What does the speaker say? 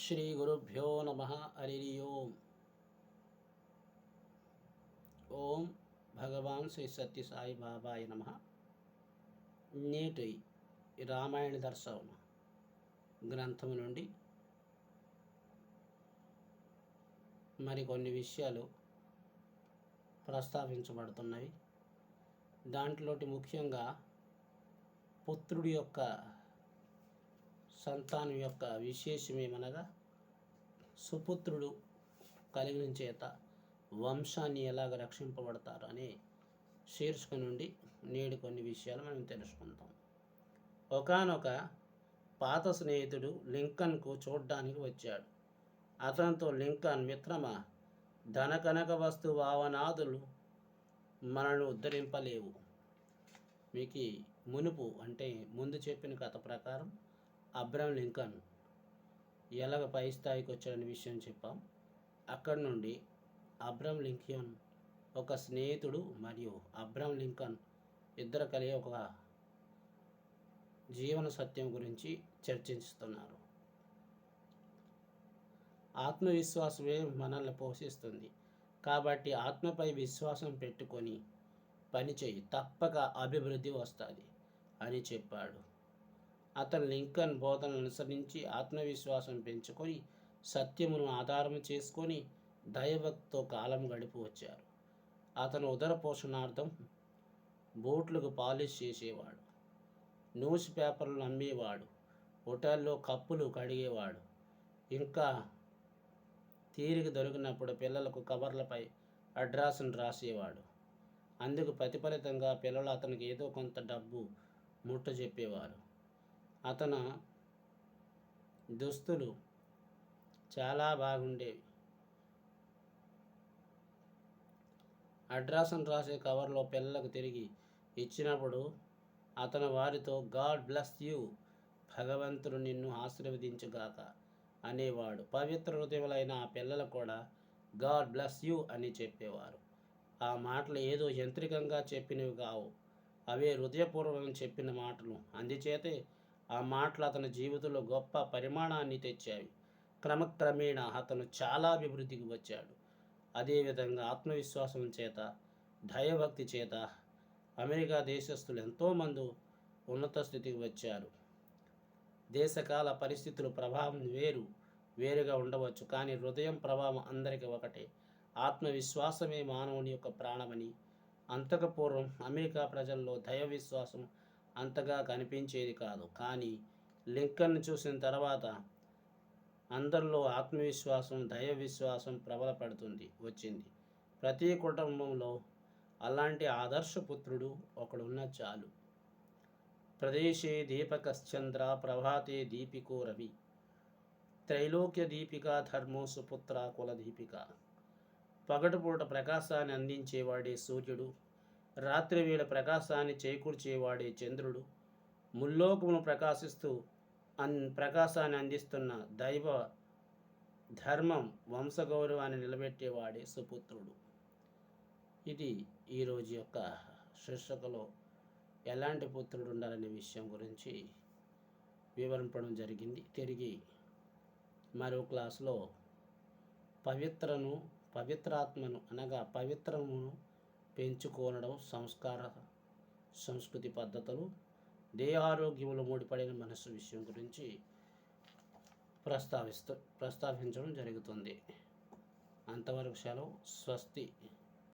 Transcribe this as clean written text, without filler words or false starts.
శ్రీ గురుభ్యో నమః. హరి ఓం. ఓం భగవాన్ శ్రీ సత్య సాయి బాబాయ నమః. నేటి రామాయణ దర్శనం గ్రంథం నుండి మరికొన్ని విషయాలు ప్రస్తావించబడుతున్నవి. దాంట్లోటి ముఖ్యంగా పుత్రుడి యొక్క సంతానం యొక్క విశేషమేమనగా సుపుత్రుడు కలిగిన చేత వంశాన్ని ఎలాగ రక్షింపబడతారు అనే శీర్షిక నుండి నేడు కొన్ని విషయాలు మనం తెలుసుకుందాం. ఒకానొక పాత స్నేహితుడు లింకన్కు చూడ్డానికి వచ్చాడు. అతనితో లింకన్, మిత్రమా, ధన కనక వస్తు భావనాదులు మనను ఉద్ధరింపలేవు. మీకు మునుపు అంటే ముందు చెప్పిన కథ ప్రకారం అబ్రహం లింకన్ ఎలాగ పై స్థాయికి వచ్చాడనే విషయం చెప్పాం. అక్కడి నుండి అబ్రహం లింకన్ ఒక స్నేహితుడు మరియు అబ్రహం లింకన్ ఇద్దరు కలిగి ఒక జీవన సత్యం గురించి చర్చిస్తున్నారు. ఆత్మవిశ్వాసమే మనల్ని పోషిస్తుంది కాబట్టి ఆత్మపై విశ్వాసం పెట్టుకొని పనిచేయి, తప్పక అభివృద్ధి వస్తుంది అని చెప్పాడు. అతను లింకన్ బోధనలు అనుసరించి ఆత్మవిశ్వాసం పెంచుకొని సత్యమును ఆధారం చేసుకొని దైవభక్తితో కాలం గడిపి వచ్చారు. అతను ఉదర పోషణార్థం బూట్లకు పాలిష్ చేసేవాడు, న్యూస్ పేపర్లు అమ్మేవాడు, హోటల్లో కప్పులు కడిగేవాడు, ఇంకా తీరిక దొరికినప్పుడు పిల్లలకు కవర్లపై అడ్రస్ను రాసేవాడు. అందుకు ప్రతిఫలితంగా పిల్లలు అతనికి ఏదో కొంత డబ్బు ముట్ట చెప్పేవారు. అతను దుస్తులు చాలా బాగుండేవి. అడ్రస్ను రాసే కవర్లో పిల్లలకు తిరిగి ఇచ్చినప్పుడు అతను వారితో గాడ్ బ్లెస్ యూ, భగవంతుడు నిన్ను ఆశీర్వదించుగాక అనేవాడు. పవిత్ర హృదయులైన ఆ పిల్లలు కూడా గాడ్ బ్లెస్ యూ అని చెప్పేవారు. ఆ మాటలు ఏదో యంత్రికంగా చెప్పినవి కావు, అవే హృదయపూర్వకంగా చెప్పిన మాటలు. అందుచేతే ఆ మాటలు అతని జీవితంలో గొప్ప పరిమాణాన్ని తెచ్చాయి. క్రమక్రమేణా అతను చాలా అభివృద్ధికి వచ్చాడు. అదేవిధంగా ఆత్మవిశ్వాసం చేత, దైవభక్తి చేత అమెరికా దేశస్తులు ఎంతోమంది ఉన్నత స్థితికి వచ్చారు. దేశకాల పరిస్థితుల ప్రభావం వేరుగా ఉండవచ్చు, కానీ హృదయం ప్రభావం అందరికీ ఒకటే. ఆత్మవిశ్వాసమే మానవుని యొక్క ప్రాణమని. అంతకుపూర్వం అమెరికా ప్రజల్లో దైవ విశ్వాసం అంతగా కనిపించేది కాదు, కానీ లింకన్ను చూసిన తర్వాత అందరిలో ఆత్మవిశ్వాసం, దైవ విశ్వాసం ప్రబలపడుతుంది వచ్చింది. ప్రతి కుటుంబంలో అలాంటి ఆదర్శపుత్రుడు ఒకడున్న చాలు. ప్రదేశే దీపకశ్చంద్ర ప్రభాతే దీపికో రవి, త్రైలోక్య దీపిక ధర్మో సుపుత్ర కుల దీపిక. పగటిపూట ప్రకాశాన్ని అందించేవాడే సూర్యుడు, రాత్రివేళ ప్రకాశాన్ని చేకూర్చేవాడే చంద్రుడు, ముల్లోకమును ప్రకాశాన్ని అందిస్తున్న దైవ ధర్మం వంశగౌరవాన్ని నిలబెట్టేవాడే సుపుత్రుడు. ఇది ఈరోజు యొక్క శీర్షికలో ఎలాంటి పుత్రుడు ఉండాలనే విషయం గురించి వివరించడం జరిగింది. తిరిగి మరో క్లాసులో పవిత్రాత్మను అనగా పవిత్రమును పెంచుకోవడం, సంస్కృతి పద్ధతులు, దేహారోగ్యములు ముడిపడిన మనసు విషయం గురించి ప్రస్తావించడం జరుగుతుంది. అంతవరకు సెలవు. స్వస్తి.